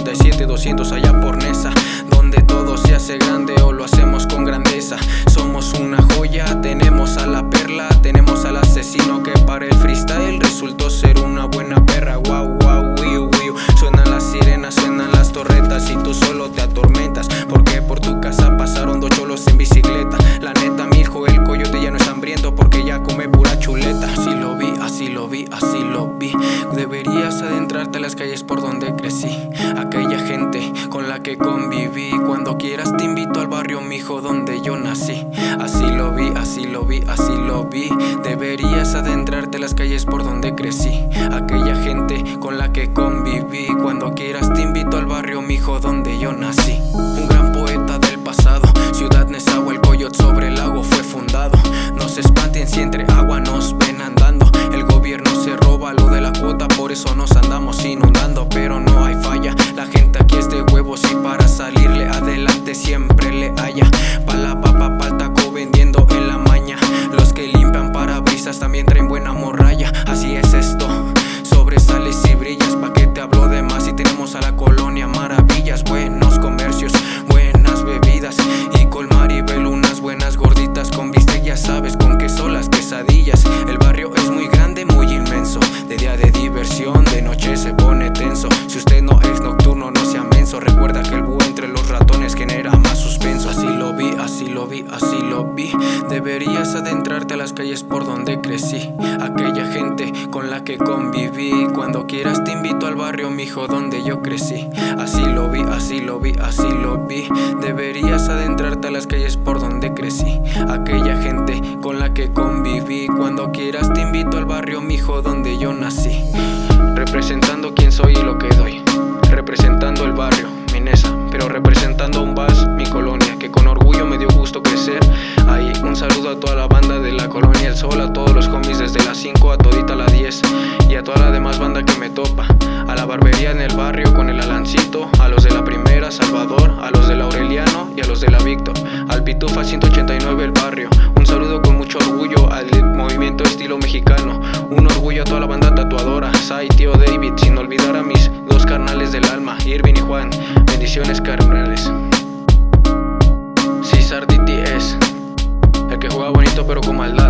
57-200 allá por Nesa, donde todo se hace grande o lo hacemos con grandeza. Somos una joya, tenemos a la perla, tenemos al asesino que para el freestyle resultó ser una buena perra. Wow, wow, wiu, wiu. Suenan las sirenas, suenan las torretas y tú solo te atormentas, porque por tu casa pasaron 2 cholos en bicicleta. La neta, mi hijo, el coyote ya no es hambriento porque ya come pura chuleta. Así lo vi, así lo vi, así lo vi. Deberías adentrarte a las calles por donde crecí, aquella gente con la que conviví. Cuando quieras te invito al barrio, mijo, donde yo nací. Así lo vi, así lo vi, así lo vi. Deberías adentrarte a las calles por donde crecí, aquella gente con la que conviví. Cuando quieras te invito al barrio, mijo, donde yo nací. Un gran poeta del pasado, Ciudad Nezahualcóyotl, el coyote sobre el lago fue fundado. No se espanten si entre agua nos ven andando. El gobierno se roba lo de la cuota, por eso nos andamos inundando. Pero no hay falla, la gente aquí es de huevos y para salirle adelante siempre le haya. Pa' la papa, pa'l taco vendiendo en la maña. Los que limpian parabrisas también traen buena morralla. Así es esto, sobresales y brillas. Pa' que te hablo de más y tenemos a la colonia maravillas. Buenos comercios, buenas bebidas y con Maribel unas buenas gorditas con bistec, ya sabes con qué son las quesadillas. El barrio es muy grande, muy inmenso, de día de diversión, de noche se pone tenso. Si usted no es nocturno, no sea menso. Recuerda que el búho entre los ratones genera más suspenso. Así lo vi, así lo vi, así lo vi. Deberías adentrarte a las calles por donde crecí, aquella gente con la que conviví. Cuando quieras te invito al barrio, mijo, donde yo crecí. Así lo vi, así lo vi, así lo vi. Deberías adentrarte a las calles por donde crecí, aquella gente con la que conviví. Cuando quieras te invito al barrio, mijo, donde yo nací. Representando quién soy y lo que doy, representando el barrio, mi Nesa, pero representando un vals, mi colonia, que con orgullo me dio gusto crecer ahí. Un saludo a toda la banda de la colonia El Sol, a todos los homies desde las 5 a todita la 10 y a toda la demás banda que me topa. A la barbería en el barrio con el Alancito, a los de la Primera, Salvador, a los del Aureliano y a los de la Víctor, al Pitufa 189 el barrio. Un saludo con mucho orgullo al movimiento estilo mexicano. Un orgullo a toda la banda tatuadora, Sai, tío David, sin olvidar a mis 2 carnales del alma, Irvin y Juan. Bendiciones, carnales. César DT es el que juega bonito pero con maldad.